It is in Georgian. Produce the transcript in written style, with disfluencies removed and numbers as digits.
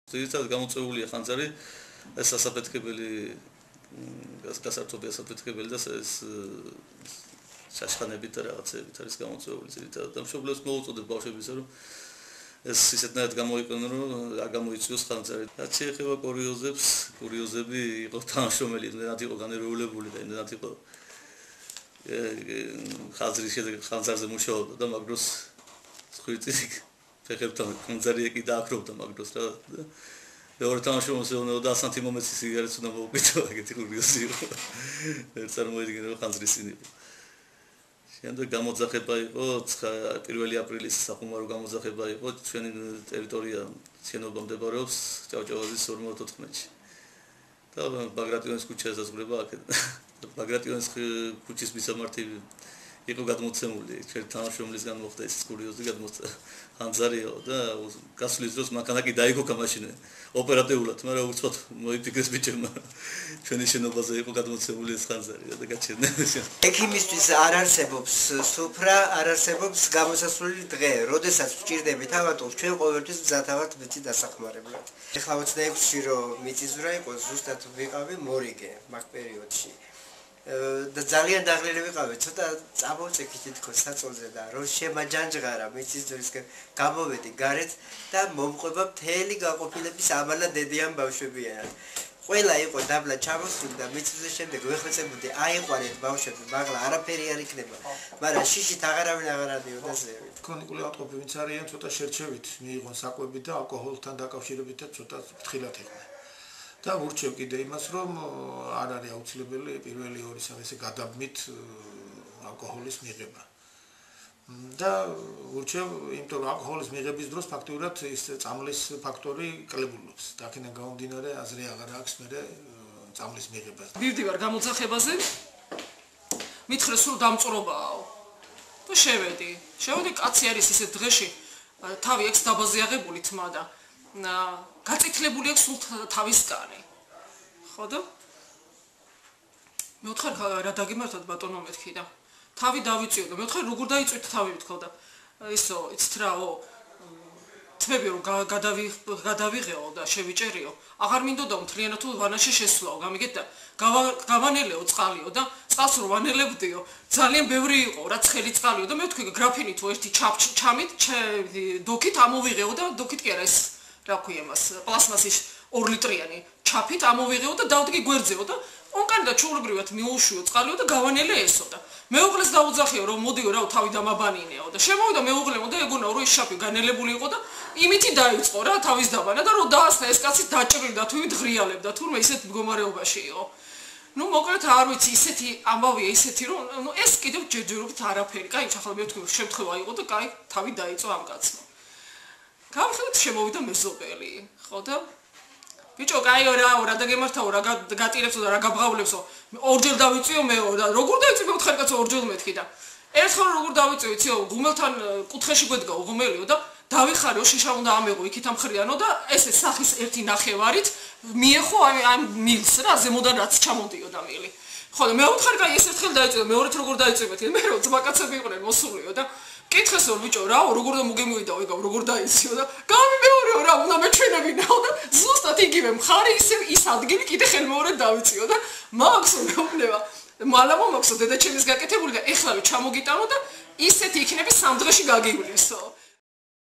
ძირითადად გამოწვეულია ხანძარი ეს სასაფეთქებელი გასართობი სასაფეთქებელი და ეს შაშხანებით და რაღაცებით არის გამოწვეული ძირითადად და მშობლებს მოუწოდებ ბავშვებისა რომ ეს ისეთნაირად გამოიყენონ რომ არ გამოიწვიოს ხანძარი. რაც შეეხება კურიოზები იყო თანამშრომელი, იმდენად იყო განერეულებული და იმდენად იყო ხანძარზე მუშაობდა და მაგ დროს ხვიტი ფეხებთან ხანძარი ეკი დააქრობდა მაგ დროს რა და მეორე თანამშრომელს ეუბნება 100 სანტიმ მომეცი სიგარეტს უნდა მოუყიდო ეგეთი კურიოზი იყო. ერთ წარმოიდგინე რომ ხანძრის წინ იყო. შემდეგ გამოძახება იყო 1 აპრილის სახუმარო გამოძახება იყო ჩვენი ტერიტორია შენობა მდებარეობს ჭავჭავაძის 44-ში. და ბაგრატიონის ქუჩა ესაზღვრება აქედან. ბაგრატიონის ქუჩის მისამართი იყო გადმოცემული ჩვენი თანამშრომლისგან მოხდა ეს კურიოზი ხანძარიო და გასვლის დროს მანქანა კი დაიგო მაშინე ოპერატიულად, მაგრამ უცბად მოიფიქრეს ბიჭებმა ჩვენი შენობაზე იყო გადმოცემული ეს ხანძარი და გაჩერდნენ. ექიმისთვის არ არსებობს სუფრა, არ არსებობს გამოსასვლელი დღე, როდესაც ვჭირდებით ავატოს, ჩვენ ყოველთვის მზათავართ მიწის დასახმარებლად. ეხლა 26-ში რომ მიწისძვრა იყო, ზუსტად ვიყავი მორიგე მაგ პერიოდში. და ძალიან დაღლილი ვიყავი, ცოტა წამოვწექი თითქოს საწოლზე და რომ შემაჯანჯღარა მიწისძვრისკენ გამოვედი გარეთ და მომყვება მთელი გაყოფილების ამალა დედიან ბავშვებიანად. ყველა იყო დაბლა ჩამოსული და მიწისძვრის შემდეგ ვეხვეწებოდი აიყვანეთ ბავშვები, მაგრამ არაფერი არ იქნება, მაგრამ შიშით აღარავინ აღარ ადიოდა ზევით. ქრონიკული ავტყოფი ვინც არიან ცოტა შერჩევით მიიღონ საკვები და ალკოჰოლთან დაკავშირებით და ცოტა ფრთხილად იყვნენ. და ვურჩევ კიდე იმას, რომ არ არის აუცილებელი პირველი ორი სამესე გადაბმით ალკოჰოლის მიღება. და ვურჩევ, იმიტომ რომ ალკოჰოლის მიღების დროს ფაქტურად ის წამლის ფაქტორი კლებულობს. და აქედან გამომდინარე აზრი აღარ აქვს მერე წამლის მიღებას. მივდივარ გამოძახებაზე. მითხრეს რომ დამწრობაო. და შევედი კაცი არის ისეთ დღეში თავი აქვს დაბაზიაღებული თმა და გაწითლებული აქვს სულ თავისკანი. ხო და მე ვთხარ რა დაგიმართოთ ბატონო მეთქი და თავი დავიწიო და მე ვთხარ როგორ დაიწვით თავი მეთქო და ისო იცით რაო თმები რომ გადავიღეო და შევიჭერიო აღარ მინდოდა მთლიანად თუ ვანაში შესვლაო გამიგეთ და გავანელეო წყალიო და წყალს რო ვანელებდიო ძალიან ბევრი იყო რა ცხელი წყალიო და მე ვთქვი გრაფინი თუ ერთი ჩამით დოქით ამოვიღეო და დოქით კი არა ეს რა ქვია მას პლასმასის 2 ლიტრიანი ჩაფით ამოვიღეო და დავდგი გვერდზეო და ონკანი და ჩუღრიგრივად მიუშვიო წყალიო და გავანელე ესო და მეუღლეს დაუძახიო რომ მოდიო რა თავი დამაბანინეო და შემოვიდა მეუღლემო და ეგონა რომ ის შაფი განელებული იყო და იმითი დაიწყო რა თავის დაბანა და რომ დაასხა ეს კაცი დაჭრილდა თუ ვიდღრიალებდა თურმე ისეთ მდგომარეობაში იყო. ნუ მოკლედ არ ვიცი ისეთი ამბავია ისეთი რომ ნუ ეს კიდევ ჯერჯერობით არაფერი. კაი ახლა მე ვთქვი შემთხვევა იყო და კაი თავი დაიწყო ამ კაცმა. გავხდით შემოვიდა მეზობელი, ხო და ბიჭო, კაიო რა დაგემართაო, რა გატირებსო და რა გაბღავლებსო. ორჯერ დავიწიო მეო და როგორ დავიწიო მეხარ კაცო ორჯერ მეთქი და ერთხელ როგორ დავიწიო, იციო, ღუმელთან კუთხეში გვედგა ღუმელიო და დავიხარეო, შიშა უნდა ამეღო იქით ამხრიანო და ესე სახის ერთი ნახევარით მიეხო ამ მილს რა, ზემოდან რაც ჩამოდიოდა მილი. ხო და მე ვთხარ, კაი ეს ერთხელ დაიწიო, მეორედ როგორ დაიწიო მეთქი, მე რო ძმაკაცები იყვნენ მოსულიო და კითხესო ბიჭო რაო როგორ და მოგემივიდა იგავ როგორ დაიციო და გამიმეორეო რა უნდა მეჩვენებინაო და ზუსტად იგივე მხარი ისე ის ადგილი კიდე ხელმეორედ დავიციო და მაქვს მეუბნება მალამო მაქვს დედაჩემის გაკეთებული და ეხლა რომ ჩამოგიტანო და ისეთი იქნები 3 დღეში გაგივლისო.